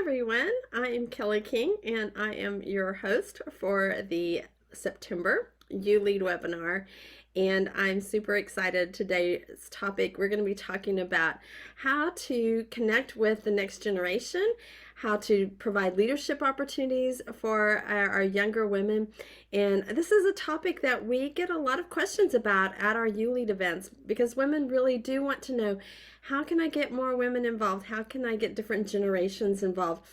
everyone. I am Kelly King and I am your host for the September You Lead webinar. And I'm super excited. Today's topic, we're going to be talking about how to connect with the next generation, how to provide leadership opportunities for our younger women. And this is a topic that we get a lot of questions about at our You Lead events because women really do want to know, how can I get more women involved? How can I get different generations involved?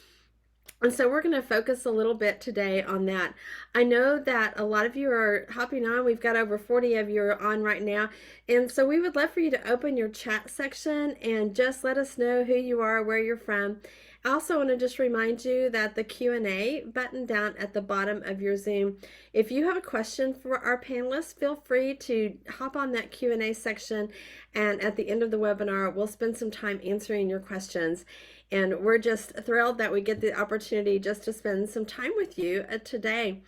And so we're going to focus a little bit today on that. I know that a lot of you are hopping on. We've got over 40 of you are on right now. And so we would love for you to open your chat section and just let us know who you are, where you're from. I also want to just remind you that the Q&A button down at the bottom of your Zoom, if you have a question for our panelists, feel free to hop on that Q&A section, and at the end of the webinar, we'll spend some time answering your questions. And we're just thrilled that we get the opportunity just to spend some time with you today.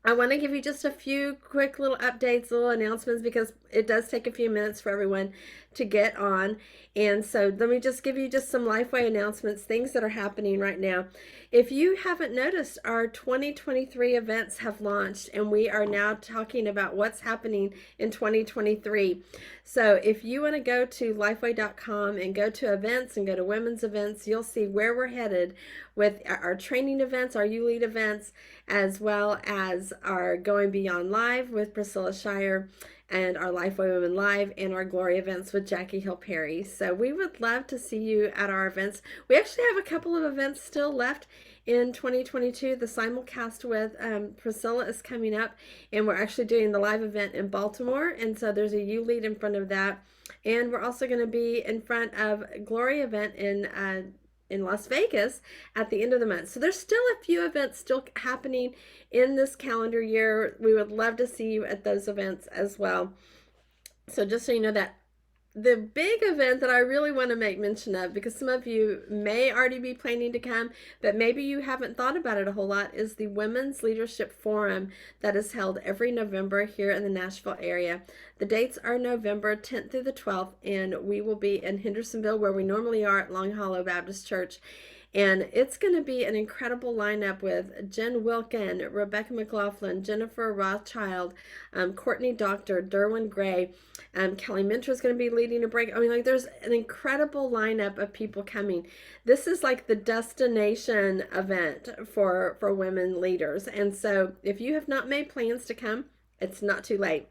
I want to give you just a few quick little updates, little announcements, because it does take a few minutes for everyone to get on. And so let me just give you just some Lifeway announcements, things that are happening right now. If you haven't noticed, our 2023 events have launched, and we are now talking about what's happening in 2023. So if you want to go to lifeway.com and go to events and go to women's events, you'll see where we're headed with our training events, our You Lead events, as well as our Going Beyond Live with Priscilla Shire, and our Lifeway Women Live, and our Glory events with Jackie Hill Perry. So we would love to see you at our events. We actually have a couple of events still left in 2022. The simulcast with Priscilla is coming up, and we're actually doing the live event in Baltimore, and so there's a You Lead in front of that. And we're also going to be in front of Glory event in Las Vegas at the end of the month. So there's still a few events still happening in this calendar year. We would love to see you at those events as well. So just so you know that. The big event that I really want to make mention of, because some of you may already be planning to come, but maybe you haven't thought about it a whole lot, is the Women's Leadership Forum that is held every November here in the Nashville area. The dates are November 10th through the 12th, and we will be in Hendersonville, where we normally are at Long Hollow Baptist Church. And it's going to be an incredible lineup with Jen Wilkin, Rebecca McLaughlin, Jennifer Rothschild, Courtney Doctor, Derwin Gray, Kelly Mentor is going to be leading a break. I mean, like, there's an incredible lineup of people coming. This is like the destination event for women leaders. And so if you have not made plans to come, it's not too late.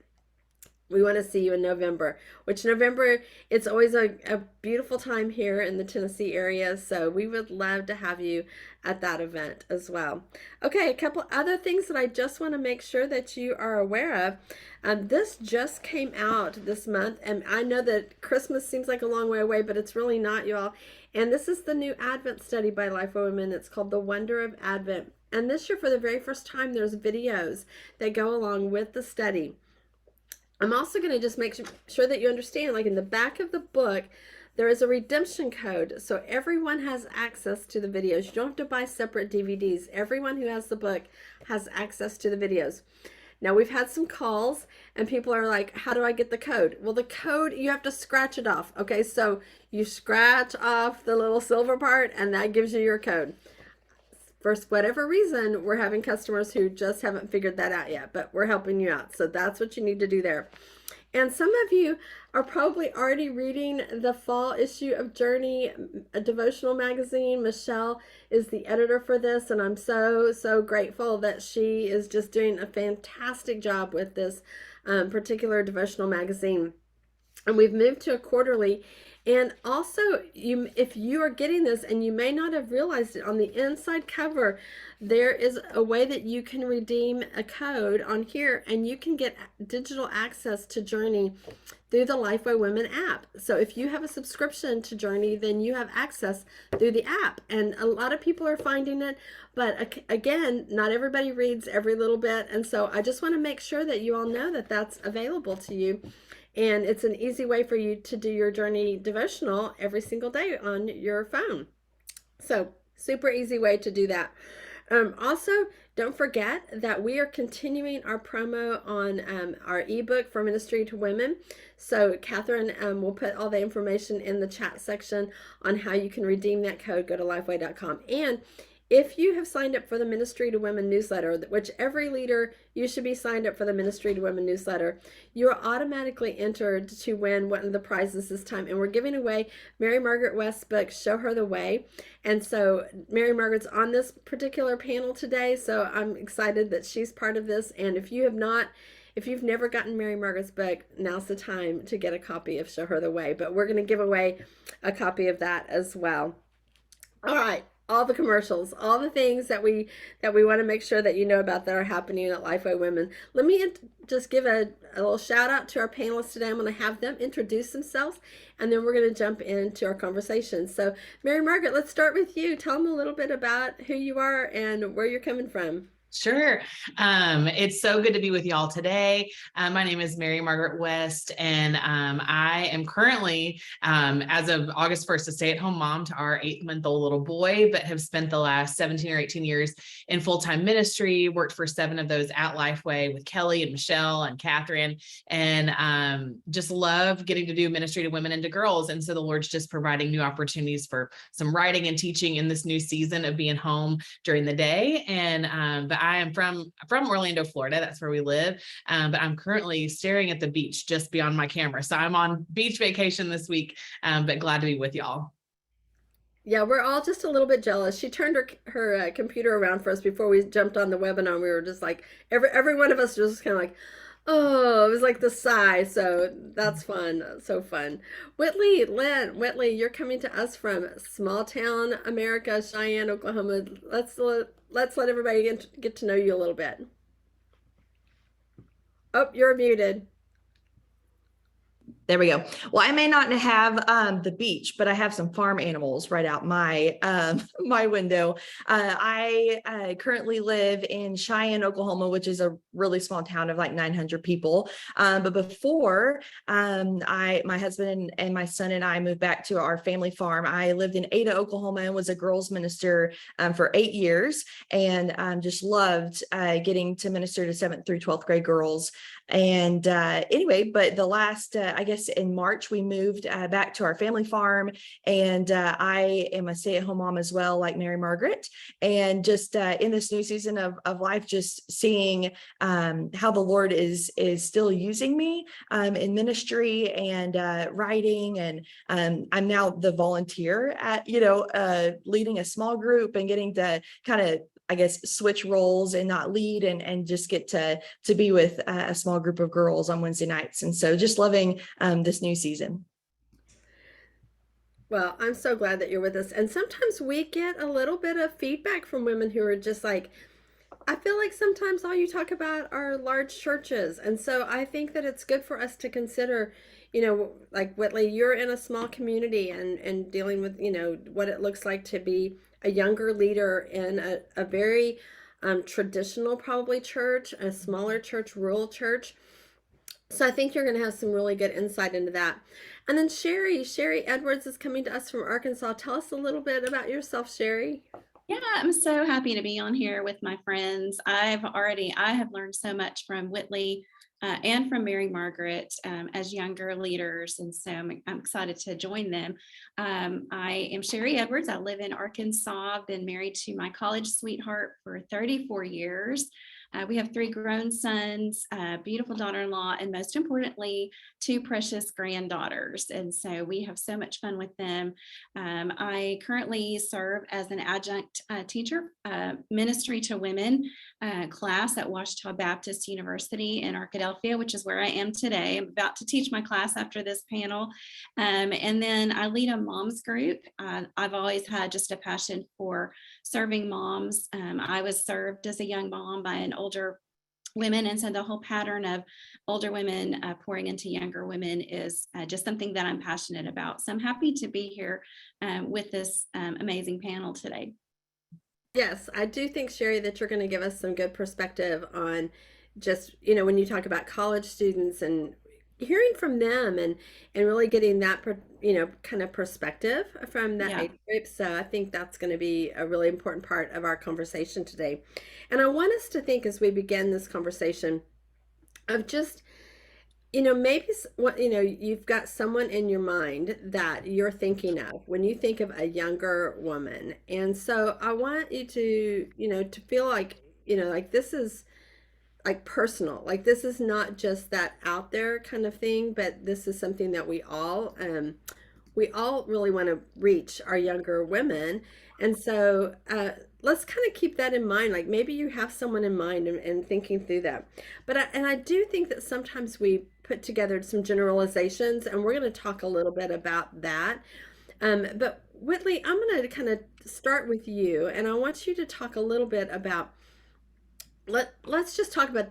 We want to see you in November, which November, it's always a beautiful time here in the Tennessee area. So we would love to have you at that event as well. Okay, a couple other things that I just want to make sure that you are aware of. This just came out this month, and I know that Christmas seems like a long way away, but it's really not, y'all. And this is the new Advent study by Lifeway Women. It's called The Wonder of Advent. And this year, for the very first time, there's videos that go along with the study. I'm also going to just make sure that you understand, like in the back of the book, there is a redemption code. So everyone has access to the videos. You don't have to buy separate DVDs. Everyone who has the book has access to the videos. Now, we've had some calls and people are like, how do I get the code? Well, the code, you have to scratch it off. Okay, so you scratch off the little silver part and that gives you your code. For whatever reason, we're having customers who just haven't figured that out yet, but we're helping you out. So that's what you need to do there. And some of you are probably already reading the fall issue of Journey, a devotional magazine. Michelle is the editor for this, and I'm so, so grateful that she is just doing a fantastic job with this particular devotional magazine. And we've moved to a quarterly. And also, if you are getting this and you may not have realized it, on the inside cover, there is a way that you can redeem a code on here, and you can get digital access to Journey through the Lifeway Women app. So if you have a subscription to Journey, then you have access through the app. And a lot of people are finding it, but again, not everybody reads every little bit. And so I just want to make sure that you all know that that's available to you. And it's an easy way for you to do your Journey devotional every single day on your phone. So super easy way to do that. Also, don't forget that we are continuing our promo on our ebook for Ministry to Women. So, Catherine will put all the information in the chat section on how you can redeem that code. Go to lifeway.com. And if you have signed up for the Ministry to Women newsletter, which every leader, you should be signed up for the Ministry to Women newsletter, you are automatically entered to win one of the prizes this time. And we're giving away Mary Margaret West's book, Show Her the Way. And so Mary Margaret's on this particular panel today. So I'm excited that she's part of this. And if you've never gotten Mary Margaret's book, now's the time to get a copy of Show Her the Way. But we're going to give away a copy of that as well. All right. All the commercials, all the things that we want to make sure that you know about that are happening at Lifeway Women. Let me just give a little shout out to our panelists today. I'm going to have them introduce themselves, and then we're going to jump into our conversation. So, Mary Margaret, let's start with you. Tell them a little bit about who you are and where you're coming from. Sure. It's so good to be with y'all today. My name is Mary Margaret West, and I am currently, as of August 1st, a stay-at-home mom to our 8-month-old little boy, but have spent the last 17 or 18 years in full-time ministry, worked for 7 of those at Lifeway with Kelly and Michelle and Catherine, and just love getting to do ministry to women and to girls. And so the Lord's just providing new opportunities for some writing and teaching in this new season of being home during the day. And but I am from Orlando, Florida. That's where we live. But I'm currently staring at the beach just beyond my camera. So I'm on beach vacation this week, but glad to be with y'all. Yeah, we're all just a little bit jealous. She turned her computer around for us before we jumped on the webinar. We were just like, every one of us was just kind of like, oh, it was like the sigh. So that's fun. So fun. Whitley, you're coming to us from small town America, Cheyenne, Oklahoma. Let's let everybody get to know you a little bit. Oh, you're muted. There we go. Well, I may not have the beach, but I have some farm animals right out my my window. I currently live in Cheyenne, Oklahoma, which is a really small town of like 900 people. But before my husband and my son and I moved back to our family farm, I lived in Ada, Oklahoma, and was a girls minister for 8 years, and just loved getting to minister to 7th through 12th grade girls. And anyway, but the last, I guess in March, we moved back to our family farm, and I am a stay-at-home mom as well, like Mary Margaret. And just in this new season of life, just seeing how the Lord is still using me in ministry and writing. And I'm now the volunteer at, leading a small group and getting to kind of, I guess, switch roles and not lead and just get to be with a small group of girls on Wednesday nights. And so just loving this new season. Well, I'm so glad that you're with us. And sometimes we get a little bit of feedback from women who are just like, I feel like sometimes all you talk about are large churches. And so I think that it's good for us to consider, like Whitley, you're in a small community and dealing with, what it looks like to be a younger leader in a very traditional, probably church, a smaller church, rural church. So I think you're going to have some really good insight into that. And then Sherry Edwards is coming to us from Arkansas. Tell us a little bit about yourself, Sherry. Yeah, I'm so happy to be on here with my friends. I have learned so much from Whitley and from Mary Margaret as younger leaders. And so I'm excited to join them. I am Sherry Edwards. I live in Arkansas. I've been married to my college sweetheart for 34 years. We have 3 grown sons, a beautiful daughter-in-law, and most importantly, 2 precious granddaughters. And so we have so much fun with them. I currently serve as an adjunct teacher, ministry to women class at Ouachita Baptist University in Arkadelphia, which is where I am today. I'm about to teach my class after this panel. And then I lead a moms group. I've always had just a passion for serving moms. I was served as a young mom by an older women, and so the whole pattern of older women pouring into younger women is just something that I'm passionate about. So I'm happy to be here with this amazing panel today. Yes, I do think, Sherry, that you're going to give us some good perspective on just, when you talk about college students and hearing from them and really getting that kind of perspective from that Yeah. age group. So I think that's going to be a really important part of our conversation today. And I want us to think as we begin this conversation of just maybe what you've got someone in your mind that you're thinking of when you think of a younger woman. And so I want you to to feel like like this is like personal, like this is not just that out there kind of thing, but this is something that we all really want to reach our younger women. And so let's kind of keep that in mind. Like maybe you have someone in mind and thinking through that. But I do think that sometimes we put together some generalizations, and we're going to talk a little bit about that. But Whitley, I'm going to kind of start with you, and I want you to talk a little bit about let's just talk about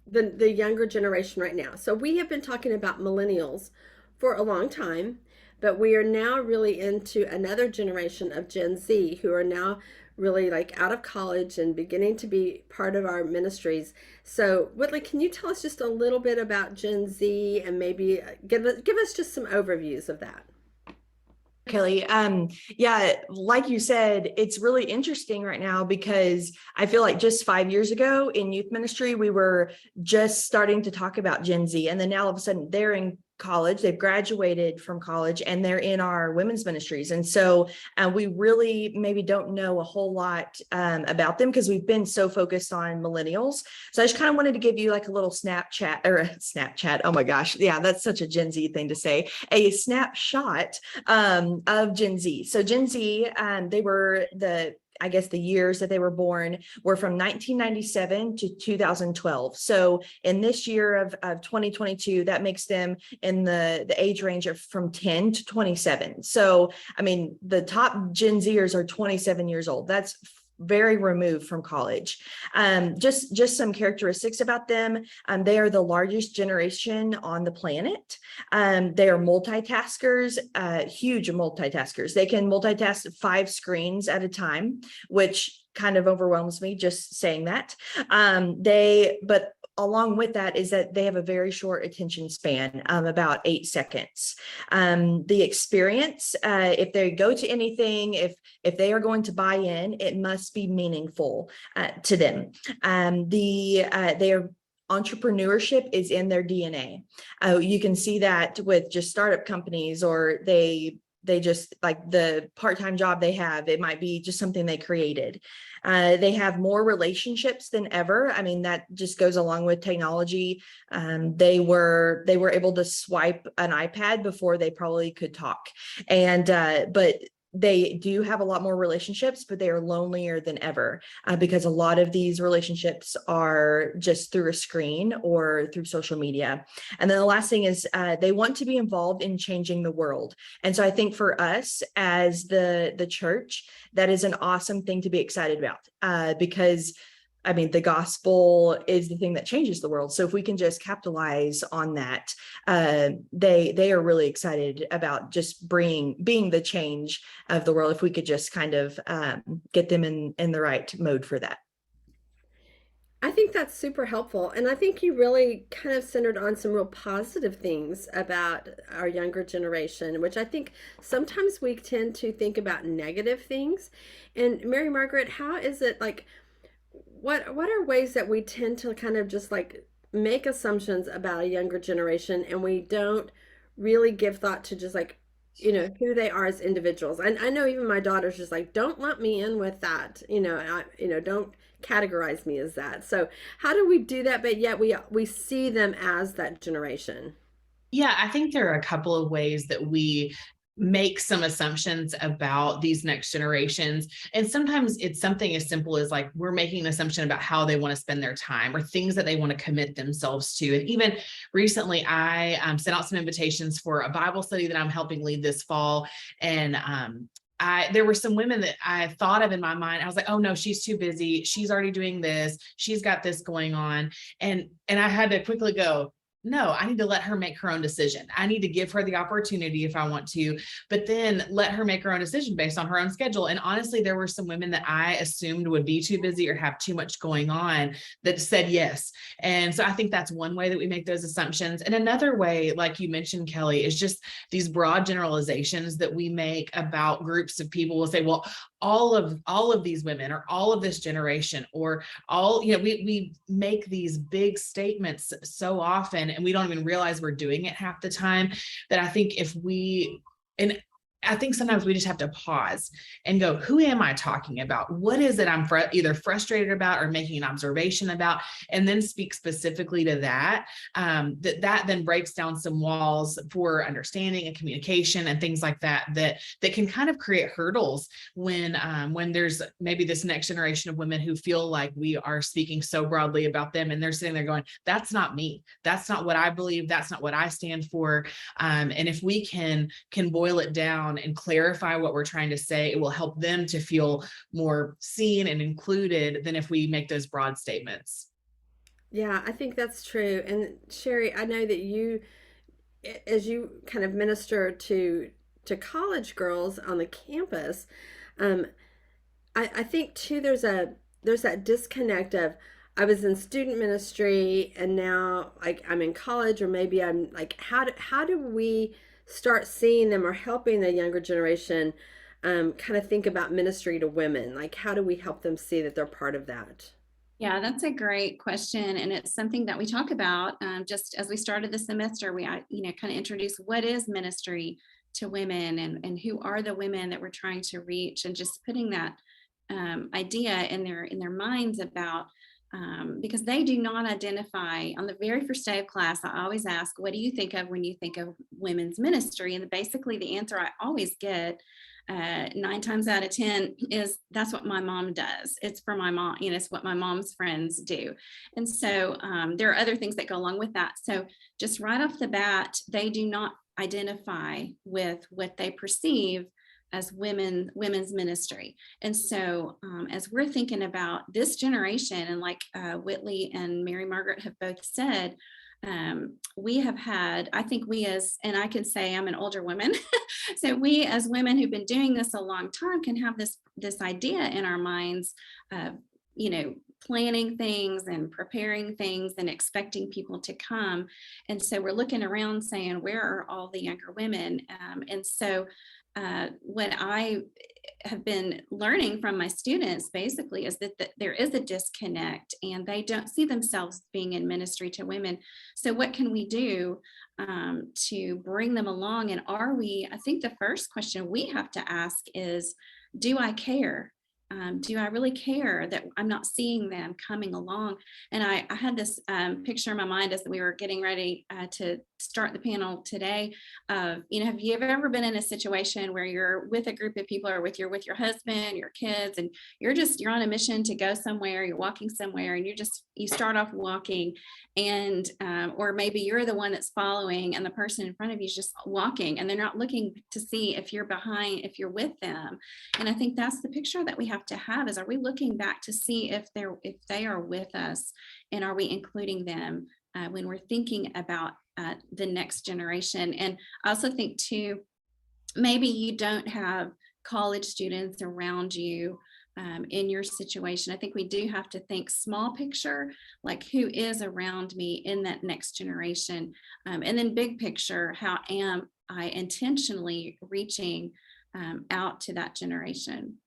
the younger generation right now. So we have been talking about millennials for a long time, but we are now really into another generation of Gen Z who are now really like out of college and beginning to be part of our ministries. So Whitley, can you tell us just a little bit about Gen Z and maybe give us just some overviews of that? Kelly. Yeah, like you said, it's really interesting right now because I feel like just 5 years ago in youth ministry, we were just starting to talk about Gen Z. And then now all of a sudden they're in college, they've graduated from college, and they're in our women's ministries. And so we really maybe don't know a whole lot about them because we've been so focused on millennials. So I just kind of wanted to give you like a little Snapchat. Oh my gosh. Yeah, that's such a Gen Z thing to say. A snapshot of Gen Z. So Gen Z, they were I guess the years that they were born were from 1997 to 2012. So in this year of 2022, that makes them in the age range of from 10 to 27. So, I mean, the top Gen Zers are 27 years old. That's very removed from college. Just some characteristics about them. They are the largest generation on the planet. They are multitaskers, huge multitaskers. They can multitask 5 screens at a time, which kind of overwhelms me just saying that. But along with that is that they have a very short attention span, about 8 seconds. The experience, if they go to anything, if they are going to buy in, it must be meaningful to them. Entrepreneurship is in their DNA. You can see that with just startup companies, or they just like the part-time job they have, it might be just something they created. They have more relationships than ever. I mean, that just goes along with technology. They were able to swipe an iPad before they probably could talk. But they do have a lot more relationships, but they are lonelier than ever because a lot of these relationships are just through a screen or through social media. And then the last thing is they want to be involved in changing the world. And so I think for us as the church, that is an awesome thing to be excited about because I mean, the gospel is the thing that changes the world. So if we can just capitalize on that, they are really excited about just being the change of the world. If we could just kind of get them in the right mode for that. I think that's super helpful. And I think you really kind of centered on some real positive things about our younger generation, which I think sometimes we tend to think about negative things. And Mary Margaret, how is it like, what are ways that we tend to kind of just like make assumptions about a younger generation and we don't really give thought to just like who they are as individuals? I know even my daughter's just like, don't lump me in with that, don't categorize me as that. So how do we do that, but yet we see them as that generation? Yeah, I think there are a couple of ways that we make some assumptions about these next generations. And sometimes it's something as simple as like we're making an assumption about how they want to spend their time or things that they want to commit themselves to. And even recently, I sent out some invitations for a Bible study that I'm helping lead this fall. And there were some women that I thought of in my mind. I was like, oh no, she's too busy. She's already doing this. She's got this going on. And I had to quickly go, no, I need to let her make her own decision. I need to give her the opportunity if I want to, but then let her make her own decision based on her own schedule. And honestly, there were some women that I assumed would be too busy or have too much going on that said yes. And so I think that's one way that we make those assumptions. And another way, like you mentioned, Kelly, is just these broad generalizations that we make about groups of people. We'll say, well, all of these women or all of this generation or all, we make these big statements so often and we don't even realize we're doing it half the time, that I think and I think sometimes we just have to pause and go, who am I talking about? What is it I'm either frustrated about or making an observation about? And then speak specifically to that. That then breaks down some walls for understanding and communication and things like that, that can kind of create hurdles when there's maybe this next generation of women who feel like we are speaking so broadly about them, and they're sitting there going, that's not me. That's not what I believe. That's not what I stand for. And if we can boil it down and clarify what we're trying to say, it will help them to feel more seen and included than if we make those broad statements. Yeah, I think that's true. And Sherry, I know that you, as you kind of minister to college girls on the campus, um, I think too there's that disconnect of I was in student ministry and now like I'm in college, or maybe I'm like how do we start seeing them or helping the younger generation kind of think about ministry to women? Like how do we help them see that they're part of that? Yeah, that's a great question. And it's something that we talk about just as we started the semester. We, kind of introduce what is ministry to women, and who are the women that we're trying to reach, and just putting that idea in their minds about, because they do not identify. On the very first day of class, I always ask, what do you think of when you think of women's ministry? And basically the answer I always get 9 times out of 10 is, that's what my mom does. It's for my mom, it's what my mom's friends do. And so there are other things that go along with that. So just right off the bat, they do not identify with what they perceive as women's ministry. And so as we're thinking about this generation, and like Whitley and Mary Margaret have both said, we have had, I think and I can say I'm an older woman, so we as women who've been doing this a long time can have this idea in our minds of, planning things and preparing things and expecting people to come. And so we're looking around saying, where are all the younger women? And so what I have been learning from my students basically is that there is a disconnect, and they don't see themselves being in ministry to women. So what can we do to bring them along? And I think the first question we have to ask is, do I care? Do I really care that I'm not seeing them coming along? And I had this picture in my mind as we were getting ready to start the panel today. Have you ever been in a situation where you're with a group of people, or with your husband, your kids, and you're on a mission to go somewhere, you're walking somewhere, and you start off walking, and or maybe you're the one that's following, and the person in front of you is just walking, and they're not looking to see if you're behind, if you're with them. And I think that's the picture that we have to have, is, are we looking back to see if they are with us, and are we including them when we're thinking about the next generation? And I also think too, maybe you don't have college students around you in your situation. I think we do have to think small picture, like who is around me in that next generation, and then big picture, how am I intentionally reaching out to that generation?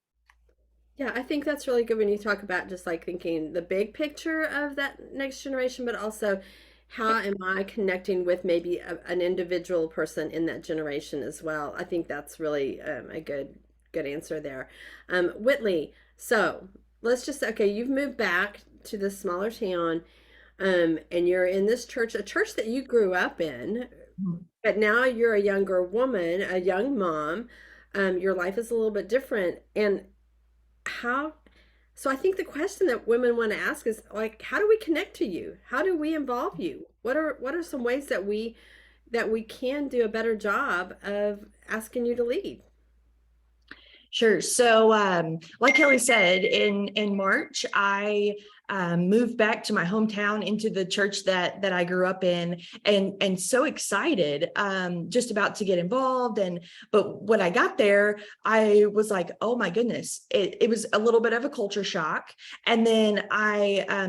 Yeah, I think that's really good when you talk about just like thinking the big picture of that next generation, but also how am I connecting with maybe an individual person in that generation as well. I think that's really a good answer there. Whitley, so let's just, okay, you've moved back to the smaller town, and you're in this church, a church that you grew up in, but now you're a younger woman, a young mom. Your life is a little bit different. And how, so I think the question that women want to ask is like, how do we connect to you? How do we involve you? What are some ways that we can do a better job of asking you to lead? Sure. So, like Kelly said, in March, I moved back to my hometown into the church that I grew up in, and so excited, just about to get involved. But when I got there, I was like, oh my goodness, it was a little bit of a culture shock. And then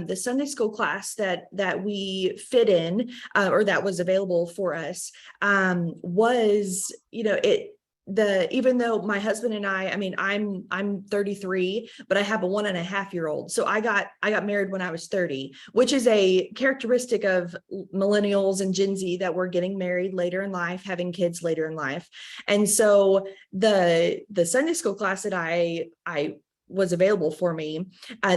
the Sunday school class that we fit in, or that was available for us, was, even though my husband and I mean, I'm 33, but I have a 1.5-year-old. So I got married when I was 30, which is a characteristic of millennials and Gen Z, that we're getting married later in life, having kids later in life. And so the Sunday school class that I was available for me,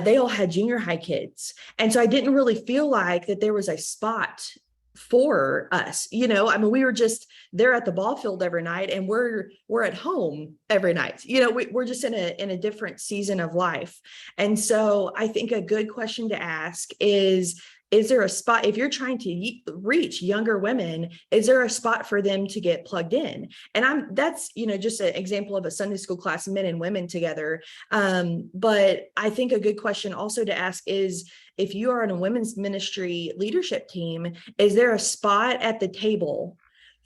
they all had junior high kids. And so I didn't really feel like that there was a spot for us. I mean, we were just there at the ball field every night, and we're at home every night. We're just in a different season of life. And so I think a good question to ask is there a spot, if you're trying to reach younger women, is there a spot for them to get plugged in? And that's just an example of a Sunday school class, men and women together. But I think a good question also to ask is, if you are in a women's ministry leadership team, is there a spot at the table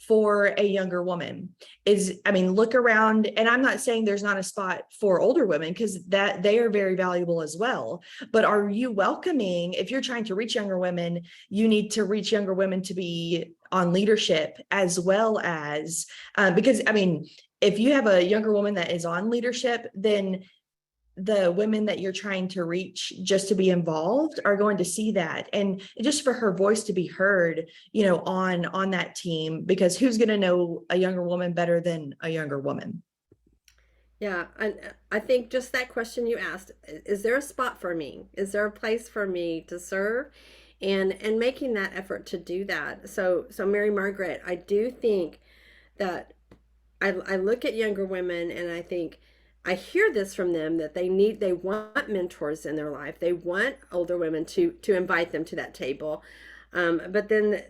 for a younger woman? Look around, and I'm not saying there's not a spot for older women, because that they are very valuable as well. But are you welcoming, if you're trying to reach younger women, you need to reach younger women to be on leadership as well as, because if you have a younger woman that is on leadership, then the women that you're trying to reach just to be involved are going to see that, and just for her voice to be heard, on that team, because who's going to know a younger woman better than a younger woman? Yeah, and I think just that question you asked, is there a spot for me? Is there a place for me to serve? And making that effort to do that. So Mary Margaret, I do think that I look at younger women and I think, I hear this from them, that they want mentors in their life. They want older women to invite them to that table. But then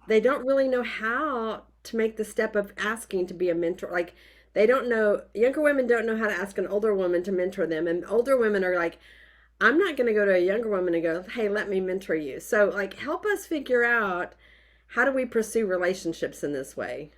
they don't really know how to make the step of asking to be a mentor. Like, they don't know, younger women don't know how to ask an older woman to mentor them. And older women are like, I'm not going to go to a younger woman and go, hey, let me mentor you. So like, help us figure out, how do we pursue relationships in this way?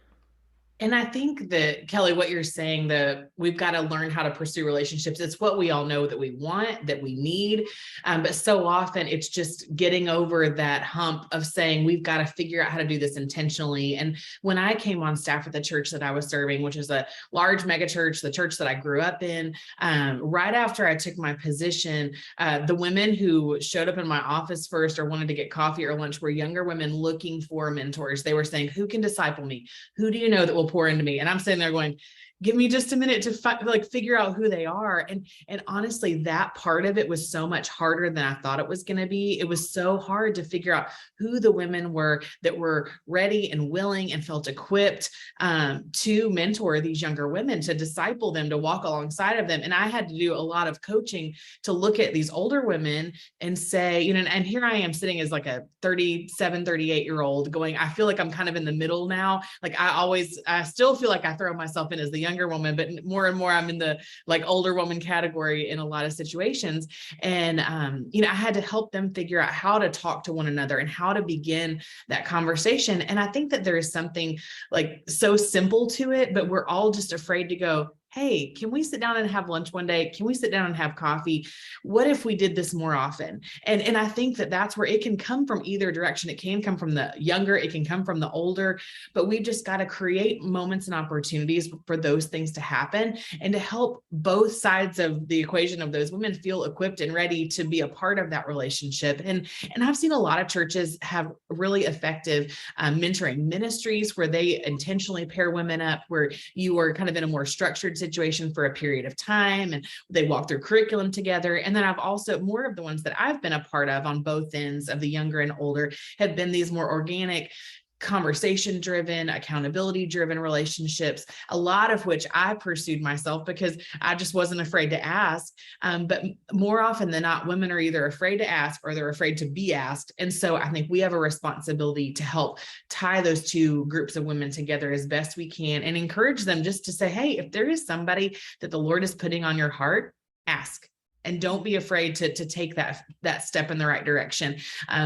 And I think that, Kelly, what you're saying, that we've got to learn how to pursue relationships. It's what we all know that we want, that we need. But so often it's just getting over that hump of saying, we've got to figure out how to do this intentionally. And when I came on staff at the church that I was serving, which is a large mega church, the church that I grew up in, right after I took my position, the women who showed up in my office first or wanted to get coffee or lunch were younger women looking for mentors. They were saying, who can disciple me? Who do you know that will pour into me? And I'm sitting there going, give me just a minute to figure out who they are. And honestly, that part of it was so much harder than I thought it was going to be. It was so hard to figure out who the women were that were ready and willing and felt equipped to mentor these younger women, to disciple them, to walk alongside of them. And I had to do a lot of coaching to look at these older women and say, and here I am sitting as like a 37, 38-year-old going, I feel like I'm kind of in the middle now. Like I still feel like I throw myself in as the younger woman, but more and more I'm in the like older woman category in a lot of situations. And, I had to help them figure out how to talk to one another and how to begin that conversation. And I think that there is something like so simple to it, but we're all just afraid to go, hey, can we sit down and have lunch one day? Can we sit down and have coffee? What if we did this more often? And I think that that's where it can come from either direction. It can come from the younger, it can come from the older, but we've just got to create moments and opportunities for those things to happen and to help both sides of the equation of those women feel equipped and ready to be a part of that relationship. And I've seen a lot of churches have really effective mentoring ministries where they intentionally pair women up, where you are kind of in a more structured situation for a period of time and they walk through curriculum together. And then I've also, more of the ones that I've been a part of on both ends of the younger and older have been these more organic conversation driven, accountability driven relationships, a lot of which I pursued myself because I just wasn't afraid to ask. But more often than not, women are either afraid to ask or they're afraid to be asked. And so I think we have a responsibility to help tie those two groups of women together as best we can and encourage them just to say, hey, if there is somebody that the Lord is putting on your heart, ask. And don't be afraid to take that step in the right direction,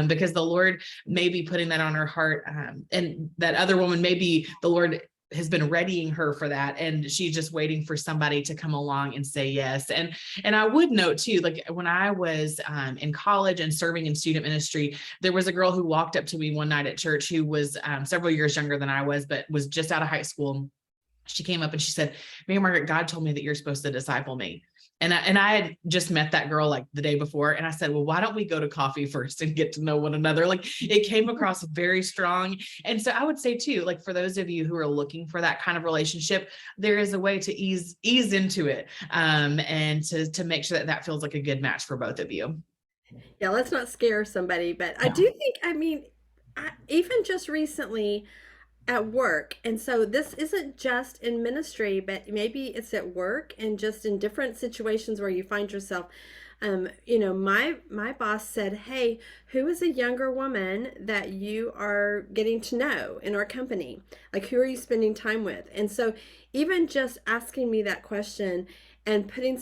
because the Lord may be putting that on her heart, and that other woman, maybe the Lord has been readying her for that, and she's just waiting for somebody to come along and say yes. And I would note too, like when I was in college and serving in student ministry, there was a girl who walked up to me one night at church who was several years younger than I was, but was just out of high school. She came up and she said, Mary Margaret, God told me that you're supposed to disciple me. And I had just met that girl like the day before. And I said, well, why don't we go to coffee first and get to know one another? Like it came across very strong. And so I would say too, like for those of you who are looking for that kind of relationship, there is a way to ease into it, and to make sure that that feels like a good match for both of you. Yeah, let's not scare somebody, but I Yeah. do think, I mean, even just recently at work, and so this isn't just in ministry, but maybe it's at work and just in different situations where you find yourself. My boss said, hey, who is a younger woman that you are getting to know in our company? Like, who are you spending time with? And so even just asking me that question and putting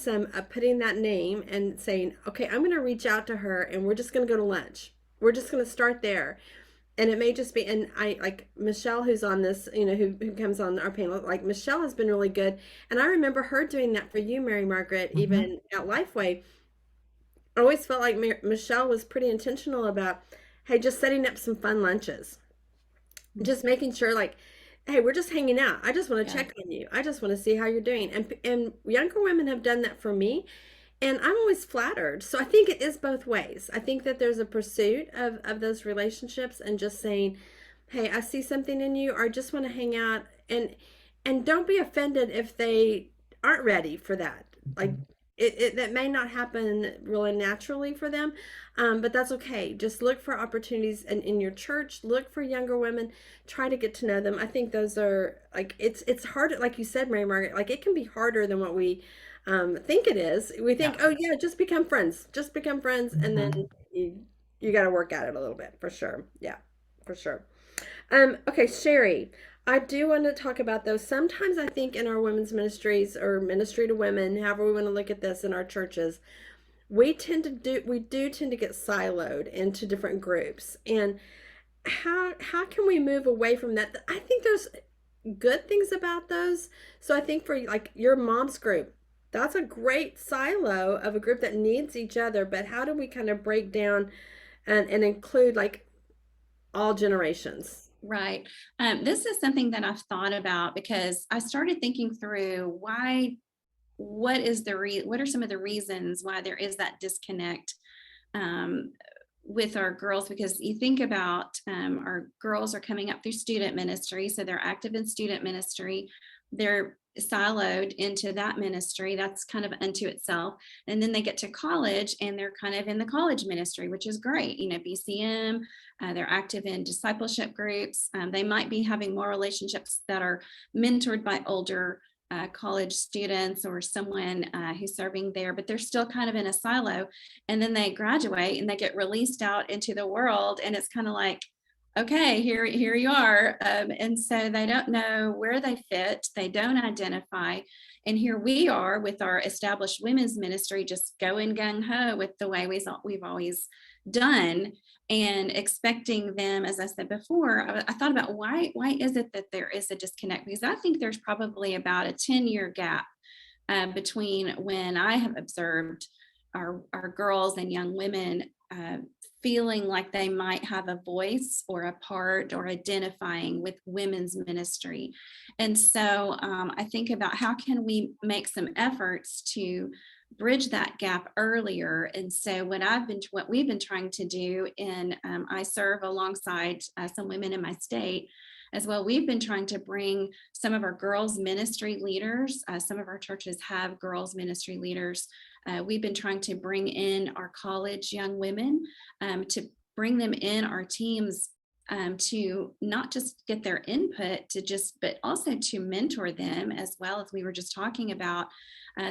that name and saying, okay, I'm going to reach out to her and we're just going to go to lunch. We're just going to start there. And it may just be, and I like Michelle, who's on this, who comes on our panel, like Michelle has been really good. And I remember her doing that for you, Mary Margaret, even at Lifeway. I always felt like Michelle was pretty intentional about, hey, just setting up some fun lunches, just making sure like, hey, we're just hanging out. I just want to check on you. I just want to see how you're doing. And younger women have done that for me. And I'm always flattered. So I think it is both ways. I think that there's a pursuit of those relationships and just saying, hey, I see something in you, or I just want to hang out. And don't be offended if they aren't ready for that. Like that may not happen really naturally for them, but that's okay. Just look for opportunities, and in your church, look for younger women, try to get to know them. I think those are like, it's hard, like you said, Mary Margaret, like it can be harder than what we think it is. We think, oh yeah, just become friends, and then you got to work at it a little bit for sure. Yeah, for sure. Okay, Sherry, I do want to talk about those. Sometimes I think in our women's ministries or ministry to women, however we want to look at this in our churches, we do tend to get siloed into different groups. And how can we move away from that? I think there's good things about those. So I think for like your mom's group, that's a great silo of a group that needs each other. But how do we kind of break down and include like all generations? Right. This is something that I've thought about because I started thinking through what are some of the reasons why there is that disconnect with our girls, because you think about our girls are coming up through student ministry, so they're active in student ministry, they're siloed into that ministry, that's kind of unto itself, and then they get to college and they're kind of in the college ministry, which is great, BCM, they're active in discipleship groups, they might be having more relationships that are mentored by older college students or someone who's serving there, but they're still kind of in a silo. And then they graduate and they get released out into the world, and it's kind of like, okay, here you are. And so they don't know where they fit, they don't identify. And here we are with our established women's ministry, just going gung ho with the way we've always done, and expecting them, as I said before, I thought about why is it that there is a disconnect? Because I think there's probably about a 10-year gap between when I have observed our girls and young women feeling like they might have a voice or a part or identifying with women's ministry. And so I think about how can we make some efforts to bridge that gap earlier. And so what we've been trying to do, and I serve alongside some women in my state as well. We've been trying to bring some of our girls ministry leaders. Some of our churches have girls ministry leaders. We've been trying to bring in our college young women to bring them in our teams to not just get their input but also to mentor them as well. As we were just talking about,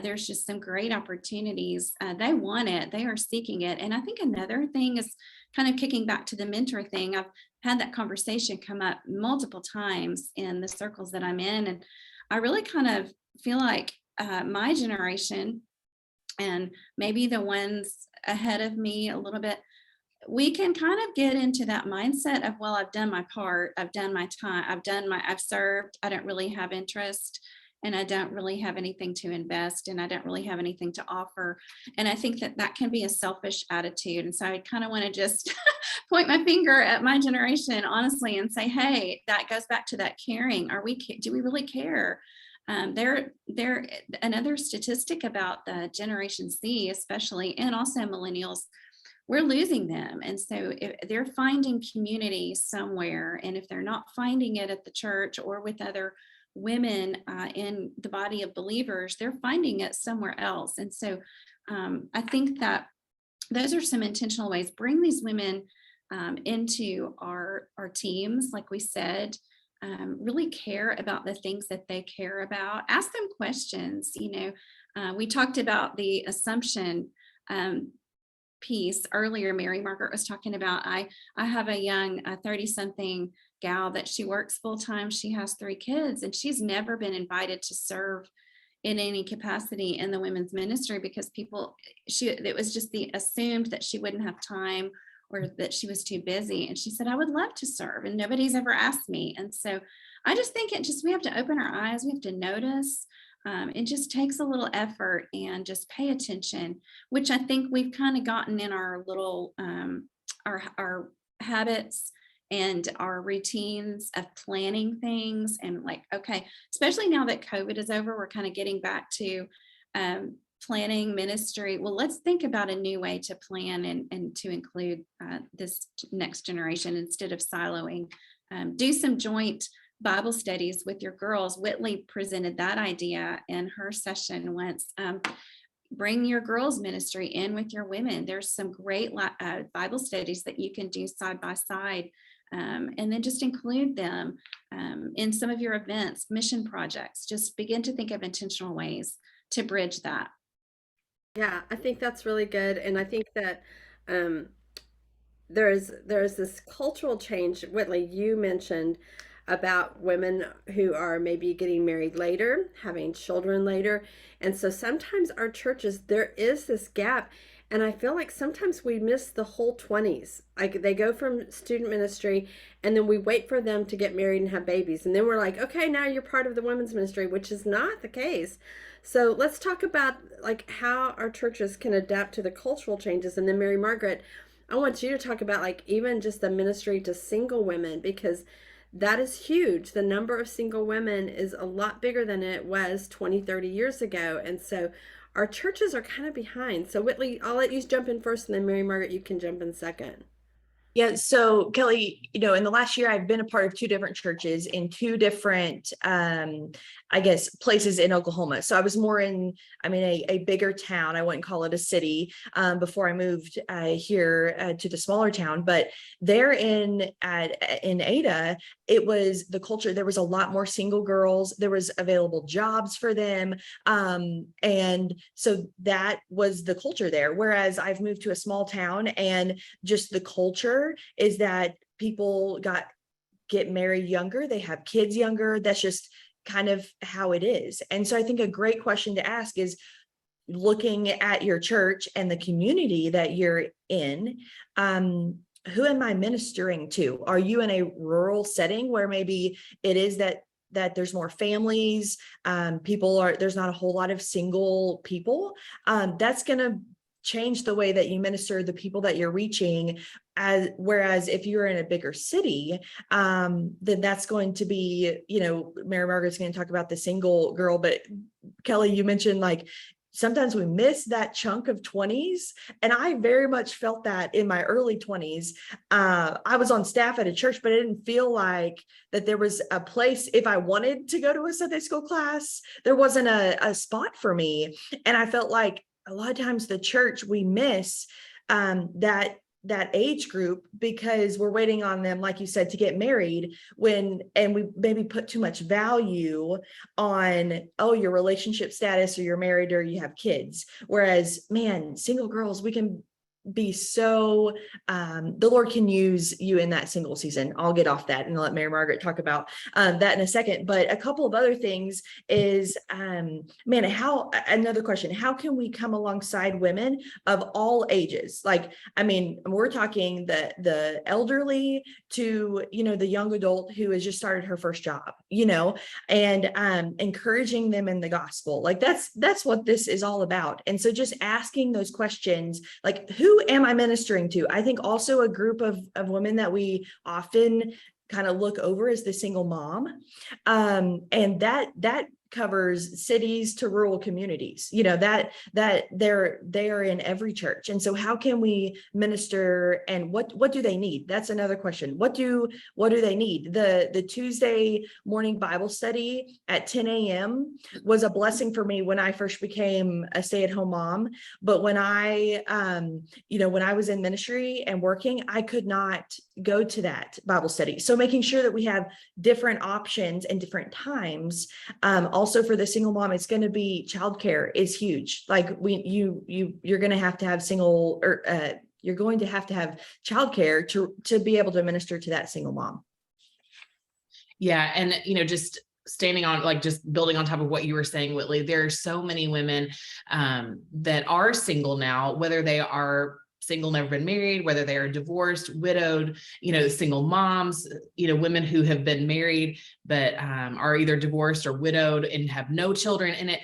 there's just some great opportunities. They want it, they are seeking it. And I think another thing is kind of kicking back to the mentor thing. I've had that conversation come up multiple times in the circles that I'm in. And I really kind of feel like my generation and maybe the ones ahead of me a little bit, we can kind of get into that mindset of, well, I've done my part, I've done my time, I've served, I don't really have interest, and I don't really have anything to invest, and I don't really have anything to offer. And I think that that can be a selfish attitude. And so I kind of want to just point my finger at my generation, honestly, and say, hey, that goes back to that caring. Do we really care? There another statistic about the Generation Z, especially, and also millennials, we're losing them. And so if they're finding community somewhere, and if they're not finding it at the church or with other women in the body of believers, they're finding it somewhere else. And so I think that those are some intentional ways. Bring these women into our teams, like we said. Really care about the things that they care about. Ask them questions. We talked about the assumption piece earlier. Mary Margaret was talking about, I have a young 30-something gal that she works full time. She has 3 kids, and she's never been invited to serve in any capacity in the women's ministry because it was just assumed that she wouldn't have time or that she was too busy. And she said, I would love to serve, and nobody's ever asked me. And so I just think we have to open our eyes. We have to notice. It just takes a little effort and just pay attention, which I think we've kind of gotten in our little, our habits and our routines of planning things. And like, okay, especially now that COVID is over, we're kind of getting back to planning ministry. Well, let's think about a new way to plan and to include this next generation instead of siloing. Do some joint Bible studies with your girls. Whitley presented that idea in her session once. Bring your girls ministry in with your women. There's some great Bible studies that you can do side by side, and then just include them in some of your events, mission projects. Just begin to think of intentional ways to bridge that. Yeah, I think that's really good. And I think that there's this cultural change. Whitley, you mentioned about women who are maybe getting married later, having children later. And so sometimes our churches, there is this gap. And I feel like sometimes we miss the whole 20s. Like they go from student ministry and then we wait for them to get married and have babies. And then we're like, okay, now you're part of the women's ministry, which is not the case. So let's talk about like how our churches can adapt to the cultural changes. And then Mary Margaret, I want you to talk about like even just the ministry to single women, because that is huge. The number of single women is a lot bigger than it was 20, 30 years ago. And so our churches are kind of behind. So Whitley, I'll let you jump in first, and then Mary Margaret, you can jump in second. Yeah. So Kelly, in the last year, I've been a part of 2 different churches in 2 different, places in Oklahoma. So I was more in, a bigger town. I wouldn't call it a city before I moved here to the smaller town. But there in Ada, it was the culture. There was a lot more single girls. There was available jobs for them. And so that was the culture there. Whereas I've moved to a small town, and just the culture is that people get married younger, they have kids younger. That's just kind of how it is. And so I think a great question to ask is, looking at your church and the community that you're in, who am I ministering to? Are you in a rural setting where maybe it is that there's more families, there's not a whole lot of single people? That's going to change the way that you minister the people that you're reaching. Whereas if you're in a bigger city, then that's going to be, Mary Margaret's going to talk about the single girl, but Kelly, you mentioned like sometimes we miss that chunk of 20s. And I very much felt that in my early 20s. I was on staff at a church, but I didn't feel like that there was a place. If I wanted to go to a Sunday school class, there wasn't a spot for me. And I felt like a lot of times the church, we miss that that age group because we're waiting on them, like you said, to get married and we maybe put too much value on, oh, your relationship status or you're married or you have kids. Whereas, man, single girls, we can be so the Lord can use you in that single season. I'll get off that and let Mary Margaret talk about that in a second. But a couple of other things is man, another question, how can we come alongside women of all ages? Like, I mean, we're talking the elderly to, the young adult who has just started her first job, and encouraging them in the gospel. Like that's what this is all about. And so just asking those questions, like, who am I ministering to? I think also a group of women that we often kind of look over as the single mom. And that covers cities to rural communities, that they are in every church. And so how can we minister, and what do they need? That's another question. What do they need? The Tuesday morning Bible study at 10 a.m. was a blessing for me when I first became a stay-at-home mom. But when I was in ministry and working, I could not go to that Bible study. So making sure that we have different options and different times. Also for the single mom, it's going to be childcare is huge. Like you're going to have you're going to have childcare to be able to minister to that single mom. Yeah. And, just standing on, like, just building on top of what you were saying, Whitley, there are so many women that are single now, whether they are single, never been married, whether they are divorced, widowed, single moms, women who have been married, but are either divorced or widowed and have no children in it.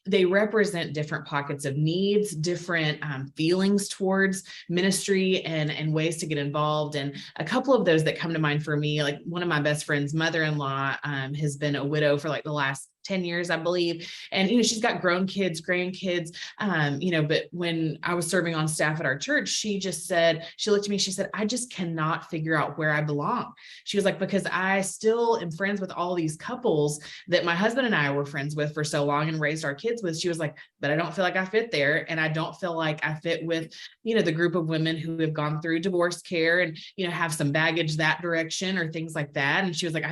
They represent different pockets of needs, different feelings towards ministry and ways to get involved. And a couple of those that come to mind for me, like one of my best friends' mother-in-law has been a widow for like the last 10 years, I believe. And, she's got grown kids, grandkids, but when I was serving on staff at our church, she looked at me, she said, I just cannot figure out where I belong. She was like, because I still am friends with all these couples that my husband and I were friends with for so long and raised our kids with. She was like, but I don't feel like I fit there. And I don't feel like I fit with, the group of women who have gone through divorce care and, have some baggage that direction or things like that. And she was like,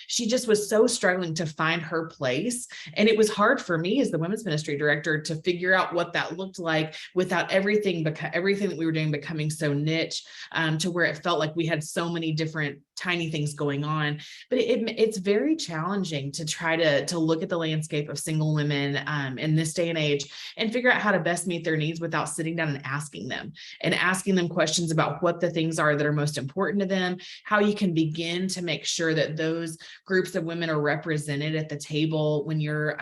she just was so struggling to find her place. And it was hard for me as the women's ministry director to figure out what that looked like without everything that we were doing becoming so niche, to where it felt like we had so many different tiny things going on. But it's very challenging to try to look at the landscape of single women in this day and age and figure out how to best meet their needs without sitting down and asking them questions about what the things are that are most important to them, how you can begin to make sure that those groups of women are represented at the table when you're,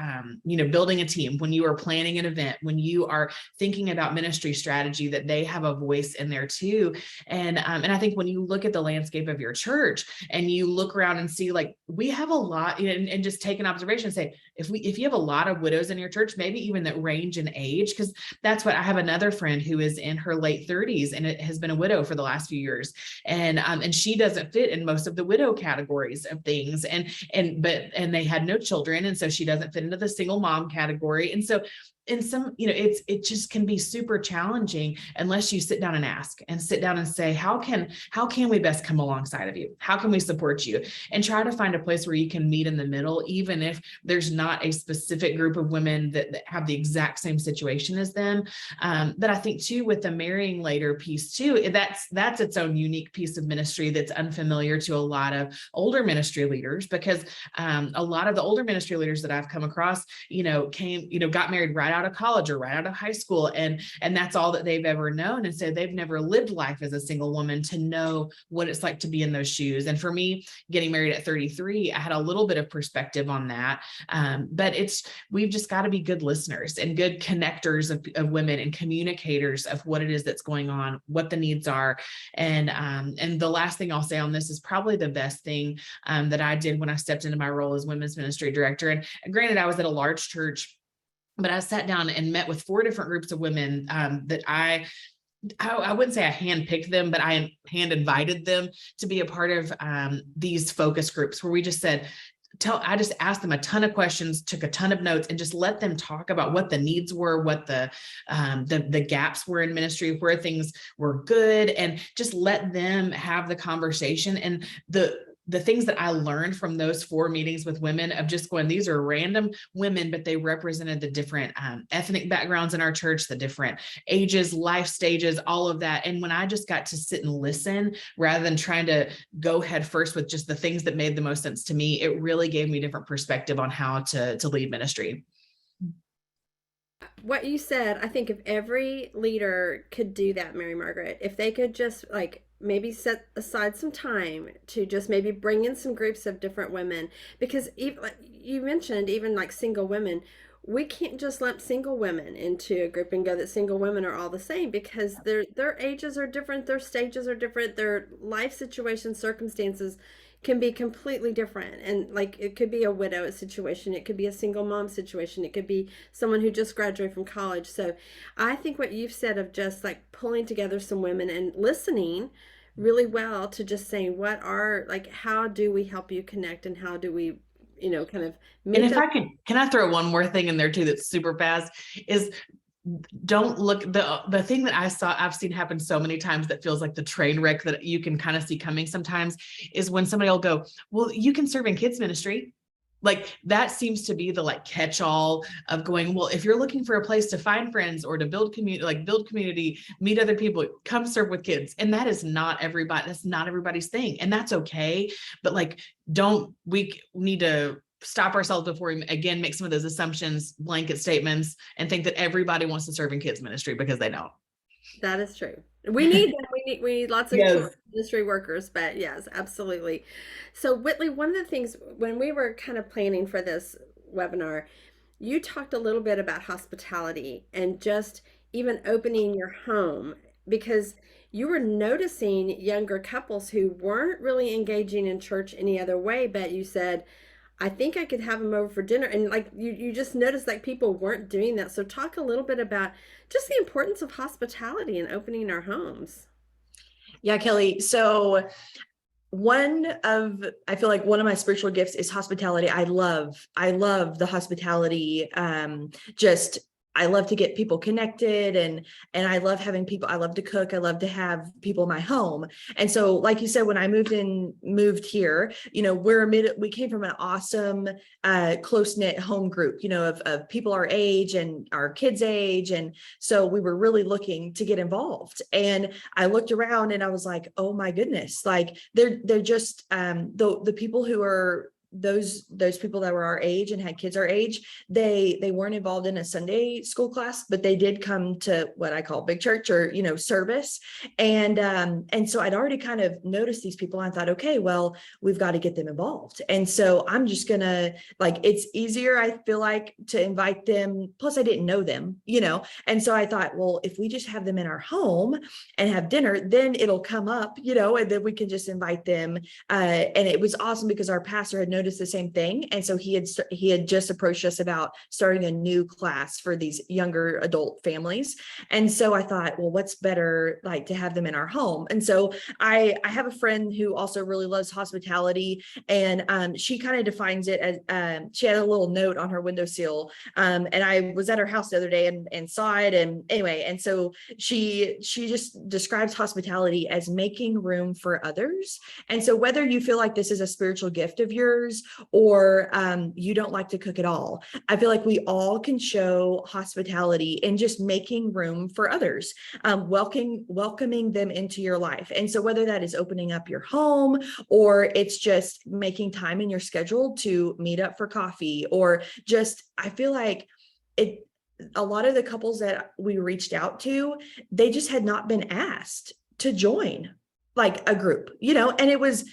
building a team, when you are planning an event, when you are thinking about ministry strategy, that they have a voice in there too. And I think when you look at the landscape of your church and you look around and see, like, we have a lot, and just take an observation and say, if you have a lot of widows in your church, maybe even that range in age, because that's what I have another friend who is in her late 30s and it has been a widow for the last few years. And she doesn't fit in most of the widow categories of things. And they had no children. And so she doesn't fit into the single mom category. And so in some, it just can be super challenging unless you sit down and say, how can we best come alongside of you? How can we support you? And try to find a place where you can meet in the middle, even if there's not a specific group of women that have the exact same situation as them. But I think too, with the marrying later piece too, that's its own unique piece of ministry that's unfamiliar to a lot of older ministry leaders, because a lot of the older ministry leaders that I've come across, got married right out of college or right out of high school. And that's all that they've ever known. And so they've never lived life as a single woman to know what it's like to be in those shoes. And for me, getting married at 33, I had a little bit of perspective on that. But we've just got to be good listeners and good connectors of women and communicators of what it is that's going on, what the needs are. And the last thing I'll say on this is probably the best thing that I did when I stepped into my role as women's ministry director. And granted, I was at a large church, but I sat down and met with 4 different groups of women that I wouldn't say I handpicked them, but I hand invited them to be a part of these focus groups where we just said, I just asked them a ton of questions, took a ton of notes, and just let them talk about what the needs were, what the gaps were in ministry, where things were good, and just let them have the conversation. And the things that I learned from those 4 meetings with women of just going, these are random women, but they represented the different ethnic backgrounds in our church, the different ages, life stages, all of that. And when I just got to sit and listen rather than trying to go head first with just the things that made the most sense to me, it really gave me a different perspective on how to lead ministry. What you said, I think if every leader could do that, Mary Margaret, if they could just like maybe set aside some time to just maybe bring in some groups of different women, because even like you mentioned, even like single women, we can't just lump single women into a group and go that single women are all the same, because their ages are different, their stages are different, their life situations, circumstances can be completely different. And like it could be a widow situation, it could be a single mom situation, it could be someone who just graduated from college. So I think what you've said of just like pulling together some women and listening really well to just saying what are like, how do we help you connect, and how do we, kind of And make if that. can I throw one more thing in there too that's super fast, is don't look, the thing that I've seen happen so many times that feels like the train wreck that you can kind of see coming sometimes, is when somebody will go, well, you can serve in kids ministry. Like that seems to be the like catch-all of going, well, if you're looking for a place to find friends or to build community, meet other people, come serve with kids. And that is not everybody, that's not everybody's thing. And that's okay. But like, we need to stop ourselves before we again make some of those assumptions, blanket statements, and think that everybody wants to serve in kids ministry, because they don't. That is true. We need them. We need lots of Yes. ministry workers, but yes, absolutely. So Whitley, one of the things when we were kind of planning for this webinar, you talked a little bit about hospitality and just even opening your home, because you were noticing younger couples who weren't really engaging in church any other way, but you said, I think I could have them over for dinner. And like you just noticed like people weren't doing that. So talk a little bit about just the importance of hospitality and opening our homes. Yeah, Kelly. So I feel like one of my spiritual gifts is hospitality. I love the hospitality. I love to get people connected, and I love having people. I love to cook. I love to have people in my home. And so, like you said, when I moved here, we came from an awesome, close-knit home group, of people our age and our kids' age. And so we were really looking to get involved. And I looked around and I was like, oh my goodness, like they're just the people who are those people that were our age and had kids our age, they weren't involved in a Sunday school class, but they did come to what I call big church or, service. And so I'd already kind of noticed these people. I thought, okay, well, we've got to get them involved. And so I'm just gonna, like, it's easier, I feel like, to invite them. Plus I didn't know them, and so I thought, well, if we just have them in our home and have dinner, then it'll come up, and then we can just invite them. And it was awesome because our pastor had noticed the same thing. And so he had just approached us about starting a new class for these younger adult families. And so I thought, well, what's better like to have them in our home? And so I have a friend who also really loves hospitality. And she kind of defines it as, she had a little note on her windowsill. And I was at her house the other day and saw it. And anyway, and so she just describes hospitality as making room for others. And so whether you feel like this is a spiritual gift of yours, or you don't like to cook at all, I feel like we all can show hospitality in just making room for others, welcoming them into your life. And so whether that is opening up your home, or it's just making time in your schedule to meet up for coffee, or just, I feel like a lot of the couples that we reached out to, they just had not been asked to join like a group, and it was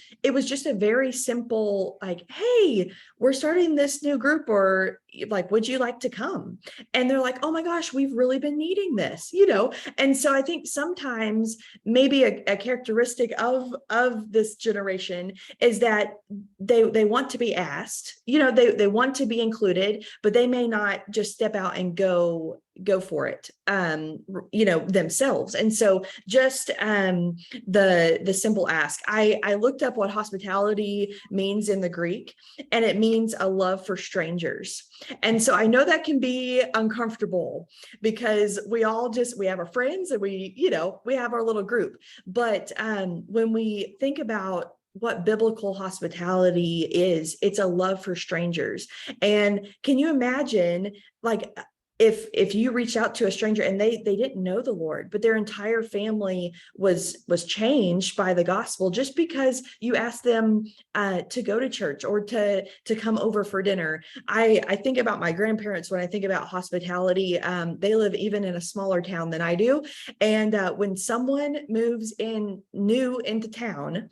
just a very simple, like, hey, we're starting this new group, or, like, would you like to come? And they're like, oh my gosh, we've really been needing this, And so I think sometimes maybe a characteristic of this generation is that they want to be asked, they want to be included, but they may not just step out and go for it, themselves. And so just the simple ask. I looked up what hospitality means in the Greek, and it means a love for strangers. And so I know that can be uncomfortable because we have our friends and we have our little group. But when we think about what biblical hospitality is, it's a love for strangers. And can you imagine, like, if you reach out to a stranger and they didn't know the Lord, but their entire family was changed by the gospel just because you asked them to go to church or to come over for dinner. I think about my grandparents when I think about hospitality. They live even in a smaller town than I do, and when someone moves in new into town,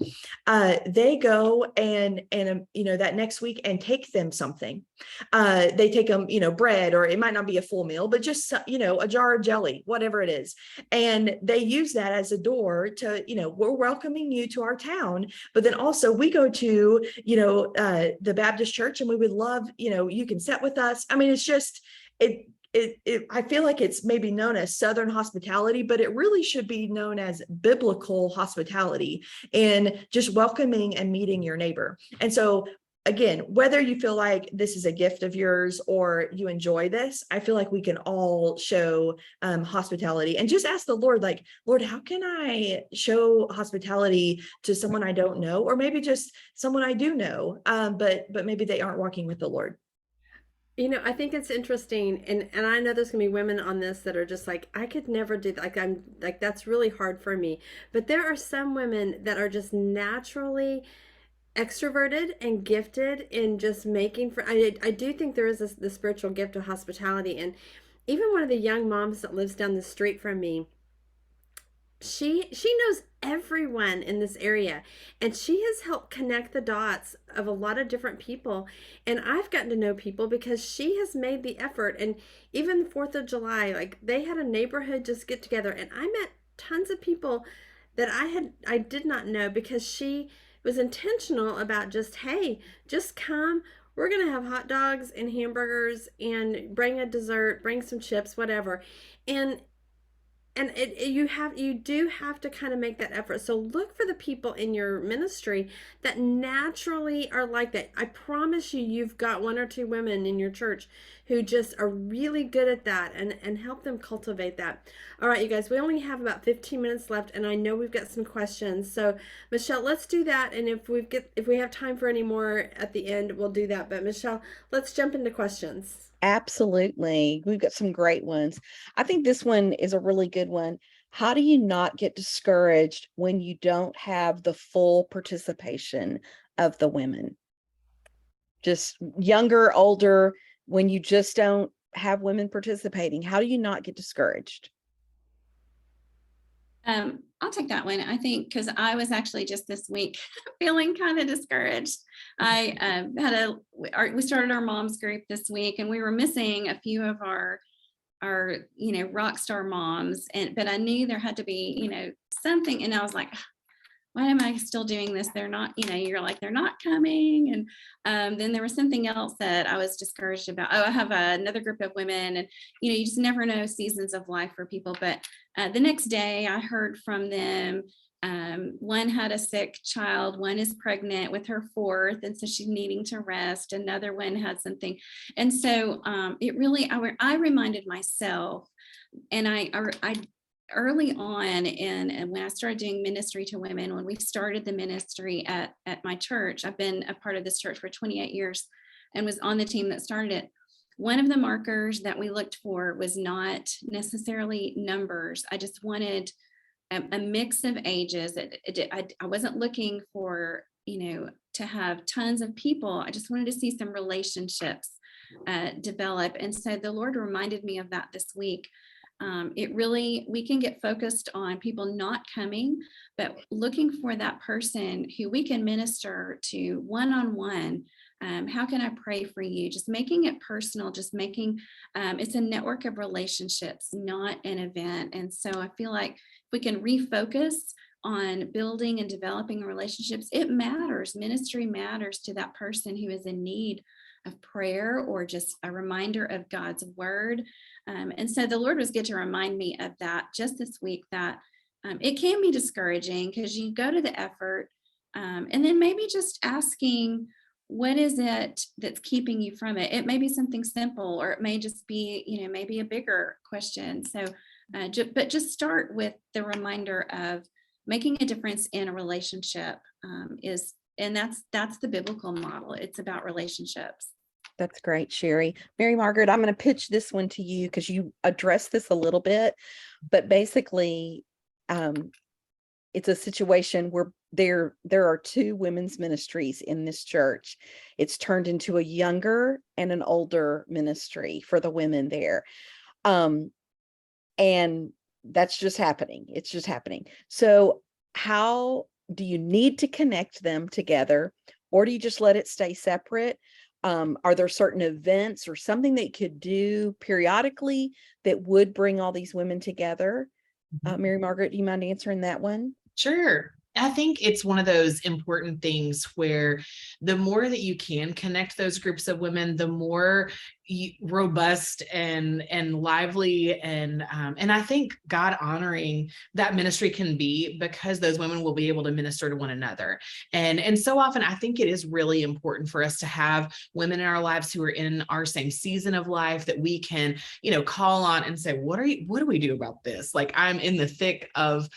they go and that next week and take them something. They take them bread, or it might not be a full meal, but just a jar of jelly, whatever it is, and they use that as a door to we're welcoming you to our town. But then also we go to the Baptist church, and we would love you can sit with us. I mean, it's just I feel like it's maybe known as Southern hospitality, but it really should be known as biblical hospitality, and just welcoming and meeting your neighbor. And so again, whether you feel like this is a gift of yours or you enjoy this, I feel like we can all show hospitality, and just ask the Lord, like, Lord, how can I show hospitality to someone I don't know, or maybe just someone I do know, but maybe they aren't walking with the Lord. I think it's interesting, and I know there's gonna be women on this that are just like, I could never do that. Like, I'm like, that's really hard for me. But there are some women that are just naturally extroverted and gifted in just making for. I do think there is the spiritual gift of hospitality, and even one of the young moms that lives down the street from me, she knows everyone in this area, and she has helped connect the dots of a lot of different people, and I've gotten to know people because she has made the effort. And even 4th of July, like, they had a neighborhood just get together, and I met tons of people that I did not know, because she was intentional about just, hey, just come, we're gonna have hot dogs and hamburgers and bring a dessert, bring some chips, whatever. And you do have to kind of make that effort. So look for the people in your ministry that naturally are like that. I promise you, you've got 1 or 2 women in your church who just are really good at that, and help them cultivate that. All right, you guys, we only have about 15 minutes left, and I know we've got some questions. So Michelle, let's do that, and if we have time for any more at the end, we'll do that. But Michelle, let's jump into questions. Absolutely. We've got some great ones. I think this one is a really good one. How do you not get discouraged when you don't have the full participation of the women? Just younger, older, when you just don't have women participating, how do you not get discouraged? I'll take that one. I think because I was actually just this week feeling kind of discouraged. I we started our moms group this week, and we were missing a few of our rock star moms, but I knew there had to be something, and I was like, why am I still doing this? They're not, you're like, they're not coming. And then there was something else that I was discouraged about. Oh, I have another group of women, and, you just never know seasons of life for people. But the next day I heard from them. One had a sick child, one is pregnant with her 4th, and so she's needing to rest. Another one had something. And so it really, I reminded myself, and I early on and when I started doing ministry to women, when we started the ministry at my church, I've been a part of this church for 28 years and was on the team that started it. One of the markers that we looked for was not necessarily numbers. I just wanted a mix of ages. I wasn't looking for, to have tons of people. I just wanted to see some relationships develop. And so the Lord reminded me of that this week. We can get focused on people not coming, but looking for that person who we can minister to one-on-one How can I pray for you? Just making it personal, just making it's a network of relationships, not an event. And so I feel like if we can refocus on building and developing relationships, it matters. Ministry matters to that person who is in need of prayer or just a reminder of God's word. And so the Lord was good to remind me of that just this week, that it can be discouraging because you go to the effort and then maybe just asking, what is it that's keeping you from it? It may be something simple, or it may just be, maybe a bigger question. So, but just start with the reminder of making a difference in a relationship and that's the biblical model. It's about relationships. That's great, Sherry. Mary Margaret, I'm going to pitch this one to you because you addressed this a little bit, but basically, it's a situation where there are two women's ministries in this church. It's turned into a younger and an older ministry for the women there. And that's just happening. It's just happening. So how do you need to connect them together, or do you just let it stay separate? Are there certain events or something that you could do periodically that would bring all these women together? Mary Margaret, do you mind answering that one? Sure. I think it's one of those important things where the more that you can connect those groups of women, the more robust and lively and I think God honoring that ministry can be, because those women will be able to minister to one another. And so often I think it is really important for us to have women in our lives who are in our same season of life that we can, call on and say, what do we do about this? Like, I'm in the thick of,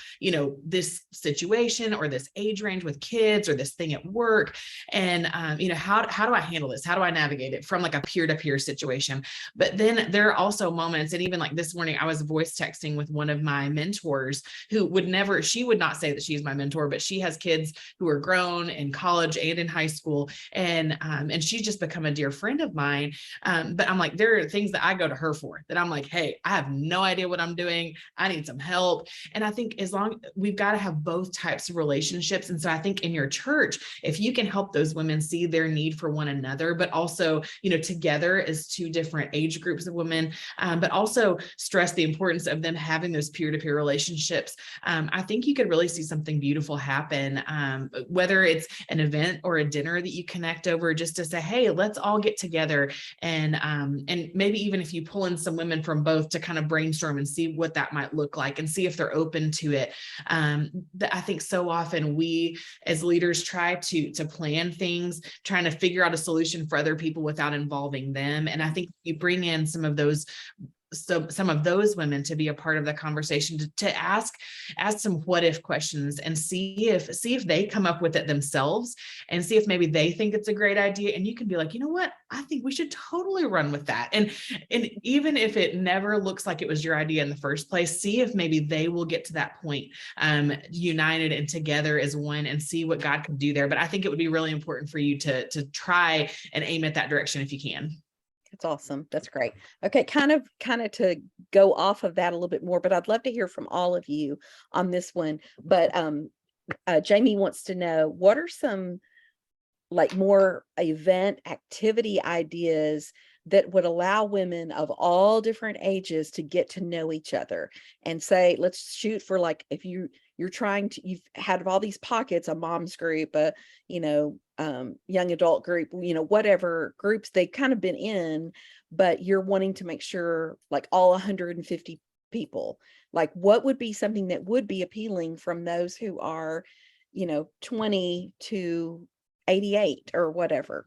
this situation or this age range with kids or this thing at work. And, how do I handle this? How do I navigate it from like a peer-to-peer situation? But then there are also moments, and even like this morning, I was voice texting with one of my mentors who she would not say that she's my mentor, but she has kids who are grown in college and in high school. And she's just become a dear friend of mine. But I'm like, there are things that I go to her for that I'm like, hey, I have no idea what I'm doing. I need some help. And I think we've got to have both types of relationships. And so I think in your church, if you can help those women see their need for one another, but also, together as two different age groups of women, but also stress the importance of them having those peer-to-peer relationships. I think you could really see something beautiful happen, whether it's an event or a dinner that you connect over, just to say, hey, let's all get together. And maybe even if you pull in some women from both to kind of brainstorm and see what that might look like and see if they're open to it. I think so often we as leaders try to plan things, trying to figure out a solution for other people without involving them. And I think you bring in some of those women to be a part of the conversation, to ask some what if questions and see if they come up with it themselves, and see if maybe they think it's a great idea. And you can be like, you know what, I think we should totally run with that. And even if it never looks like it was your idea in the first place, see if maybe they will get to that point, united and together as one, and see what God can do there. But I think it would be really important for you to try and aim at that direction if you can. That's awesome. That's great. Okay, kind of to go off of that a little bit more, but I'd love to hear from all of you on this one. But Jamie wants to know, what are some like more event activity ideas that would allow women of all different ages to get to know each other, and say, let's shoot for, like, if you've had all these pockets, a mom's group, a young adult group, whatever groups they've kind of been in, but you're wanting to make sure like all 150 people, like what would be something that would be appealing from those who are 20 to 88 or whatever.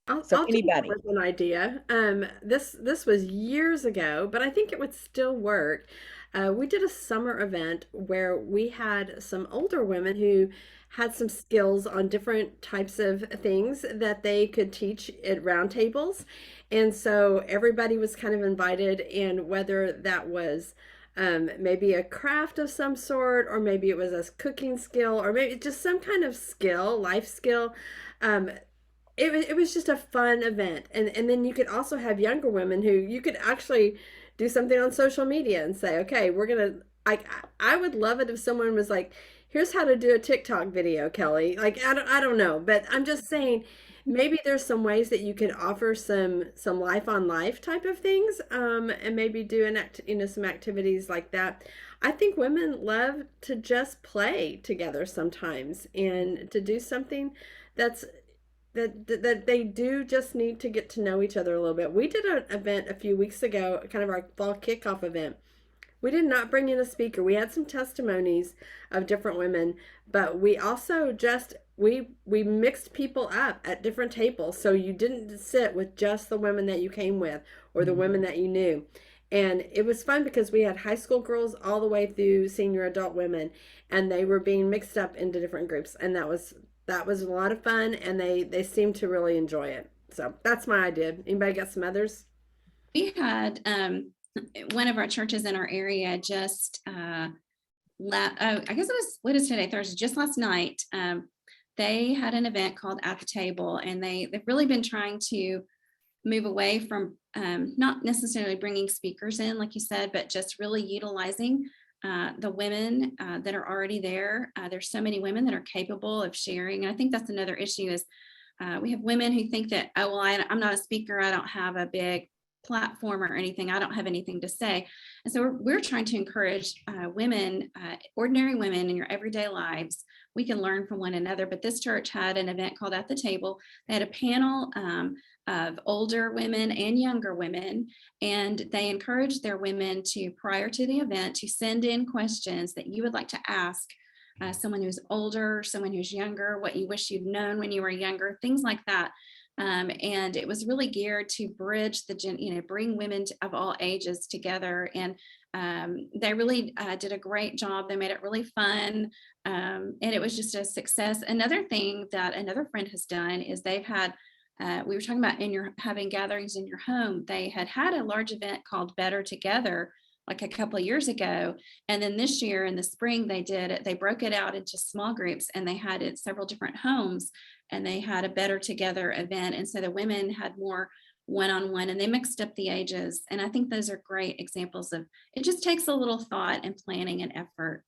I'll Anybody. with an idea. This was years ago, but I think it would still work. We did a summer event where we had some older women who had some skills on different types of things that they could teach at roundtables, and so everybody was kind of invited. And whether that was maybe a craft of some sort, or maybe it was a cooking skill, or maybe just some kind of skill, life skill. It was just a fun event. And then you could also have younger women who you could actually do something on social media and say, okay, I would love it if someone was like, here's how to do a TikTok video, Kelly. Like, I don't know, but I'm just saying maybe there's some ways that you could offer some life on life type of things, and maybe do some activities like that. I think women love to just play together sometimes, and to do something that's that they do just need to get to know each other a little bit. We did an event a few weeks ago, kind of our fall kickoff event. We did not bring in a speaker. We had some testimonies of different women, but we also just we mixed people up at different tables, so you didn't sit with just the women that you came with or the women that you knew. And it was fun because we had high school girls all the way through senior adult women, and they were being mixed up into different groups, and that was a lot of fun, and they seemed to really enjoy it. So that's my idea. Anybody got some others? We had one of our churches in our area just I guess it was, what is today, Thursday, just last night. They had an event called At the Table, and they've really been trying to move away from not necessarily bringing speakers in, like you said, but just really utilizing the women that are already there. There's so many women that are capable of sharing. And I think that's another issue is we have women who think that, oh, well, I'm not a speaker. I don't have a big platform or anything. I don't have anything to say. And so we're trying to encourage women, ordinary women in your everyday lives. We can learn from one another. But this church had an event called At the Table. They had a panel of older women and younger women, and they encouraged their women to, prior to the event, to send in questions that you would like to ask someone who's older, someone who's younger, what you wish you'd known when you were younger, things like that. And it was really geared to bridge bring women of all ages together. And they really did a great job. They made it really fun. And it was just a success. Another thing that another friend has done is they've had, we were talking about having gatherings in your home. They had a large event called Better Together, like a couple of years ago. And then this year in the spring, they broke it out into small groups, and they had it at several different homes, and they had a Better Together event. And so the women had more one-on-one, and they mixed up the ages. And I think those are great examples of, it just takes a little thought and planning and effort.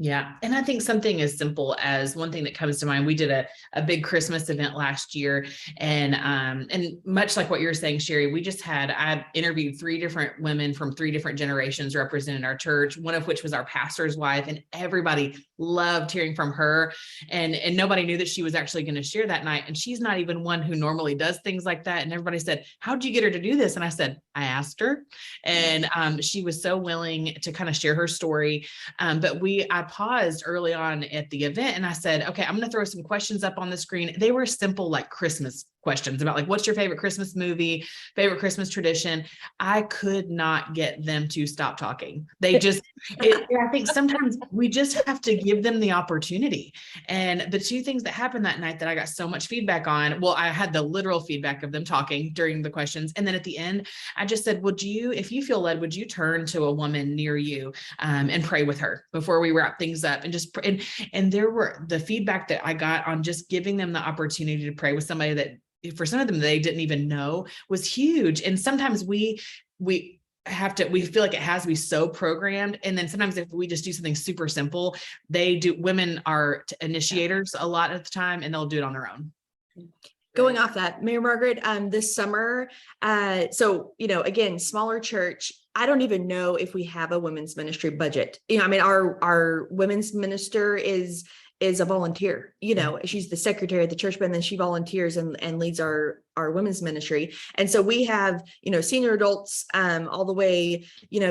Yeah. And I think something as simple as, one thing that comes to mind, we did a big Christmas event last year, and much like what you're saying, Sherry, I interviewed 3 different women from 3 different generations represented our church, one of which was our pastor's wife, and everybody loved hearing from her. And nobody knew that she was actually going to share that night. And she's not even one who normally does things like that. And everybody said, how'd you get her to do this? And I said, I asked her, and she was so willing to kind of share her story. But I paused early on at the event, and I said, okay, I'm going to throw some questions up on the screen. They were simple, like Christmas questions about, like, what's your favorite Christmas movie, favorite Christmas tradition. I could not get them to stop talking. They just, I think sometimes we just have to give them the opportunity. And the 2 things that happened that night that I got so much feedback on, well, I had the literal feedback of them talking during the questions. And then at the end, I just said, if you feel led, would you turn to a woman near you and pray with her before we wrap things up? And there were the feedback that I got on just giving them the opportunity to pray with somebody that, for some of them, they didn't even know, was huge. And sometimes we feel like it has to be so programmed. And then sometimes if we just do something super simple, women are initiators a lot of the time, and they'll do it on their own. Going off that, Mary Margaret, this summer, so, again, smaller church, I don't even know if we have a women's ministry budget. I mean, our women's minister is a volunteer. She's the secretary of the church, but then she volunteers and leads our women's ministry. And so we have, senior adults all the way,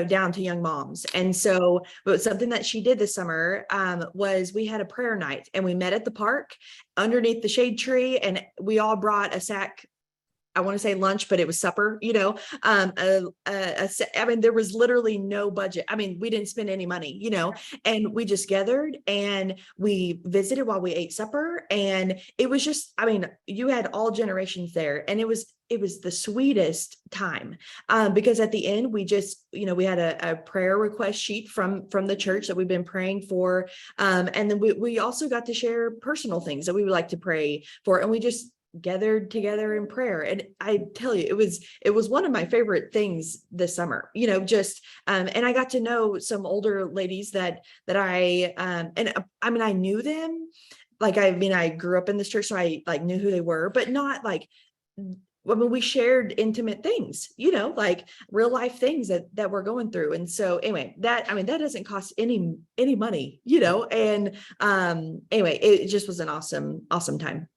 down to young moms. And so, but something that she did this summer was we had a prayer night, and we met at the park underneath the shade tree, and we all brought a sack. I want to say lunch, but it was supper, I mean, there was literally no budget. I mean, we didn't spend any money, and we just gathered and we visited while we ate supper. And it was just, I mean, you had all generations there, and it was the sweetest time because at the end, we just, we had a prayer request sheet from the church that we've been praying for. And then we also got to share personal things that we would like to pray for. And we just gathered together in prayer. And I tell you, it was one of my favorite things this summer, and I got to know some older ladies that I, and I mean, I knew them, like, I mean, I grew up in this church, so I like knew who they were, but not like, I mean, we shared intimate things, like real life things that we're going through. And so anyway, that doesn't cost any money, and anyway, it just was an awesome time.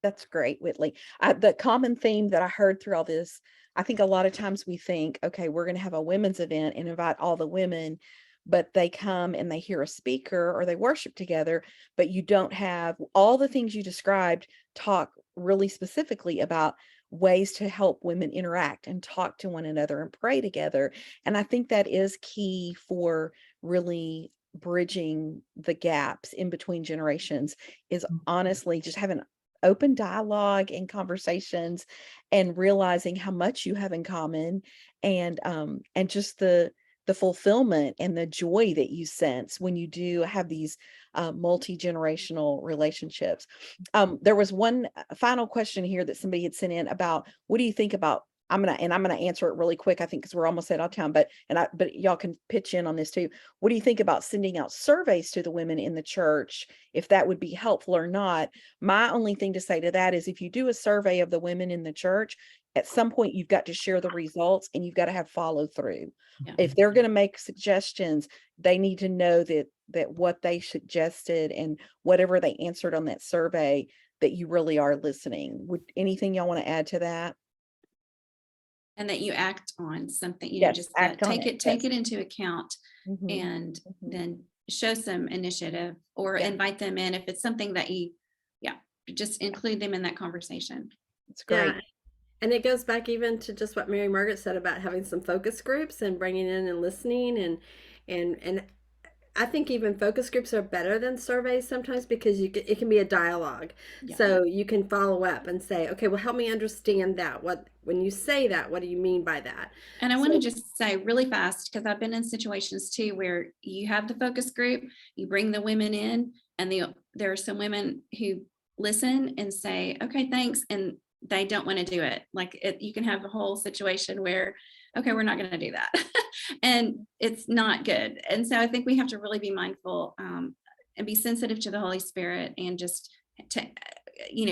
That's great, Whitley. The common theme that I heard through all this, I think a lot of times we think, okay, we're going to have a women's event and invite all the women, but they come and they hear a speaker or they worship together, but you don't have all the things you described talk really specifically about ways to help women interact and talk to one another and pray together. And I think that is key for really bridging the gaps in between generations, is honestly just having open dialogue and conversations and realizing how much you have in common, and just the fulfillment and the joy that you sense when you do have these multi-generational relationships. There was one final question here that somebody had sent in about, what do you think about, I'm gonna answer it really quick, I think, because we're almost out of time, but y'all can pitch in on this too. What do you think about sending out surveys to the women in the church, if that would be helpful or not? My only thing to say to that is, if you do a survey of the women in the church, at some point you've got to share the results and you've got to have follow through. Yeah. If they're going to make suggestions, they need to know that what they suggested and whatever they answered on that survey, that you really are listening. Would anything y'all want to add to that? And that you act on something, Yes, just act on take it, take yes. it into account, Mhm, and mhm. then show some initiative, or Yeah. invite them in if it's something that just include them in that conversation. It's great. Yeah. And it goes back even to just what Mary Margaret said about having some focus groups and bringing in and listening, and I think even focus groups are better than surveys sometimes, because it can be a dialogue. Yeah. So you can follow up and say, okay, well, help me understand that. When you say that, what do you mean by that? And I want to So- just say really fast, because I've been in situations too where you have the focus group, you bring the women in, and there are some women who listen and say, okay, thanks, and they don't want to do it. You can have a whole situation where, okay, we're not going to do that. And it's not good. And so I think we have to really be mindful, and be sensitive to the Holy Spirit, and just to,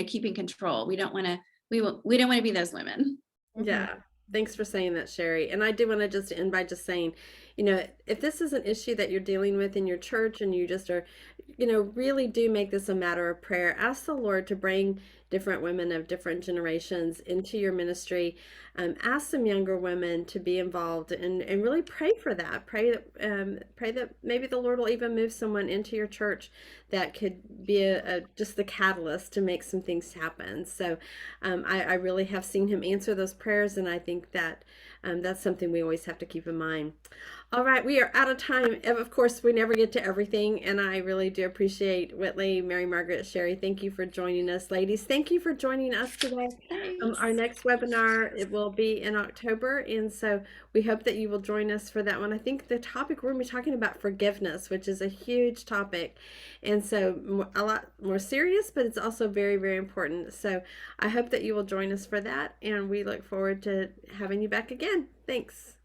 keeping control. We don't want to be those women. Yeah. Thanks for saying that, Sherry. And I do want to just end by just saying, if this is an issue that you're dealing with in your church and you just are, really do make this a matter of prayer. Ask the Lord to bring different women of different generations into your ministry. Ask some younger women to be involved, and really pray for that. Pray that maybe the Lord will even move someone into your church that could be just the catalyst to make some things happen. So I really have seen him answer those prayers, and I think that that's something we always have to keep in mind. All right, we are out of time. Of course, we never get to everything, and I really do appreciate Whitley, Mary Margaret, Sherry. Thank you for joining us, ladies. Thank you for joining us today. Our next webinar, it will be in October, and so we hope that you will join us for that one. I think the topic we're going to be talking about forgiveness, which is a huge topic, and so a lot more serious, but it's also very, very important. So I hope that you will join us for that, and we look forward to having you back again. Thanks.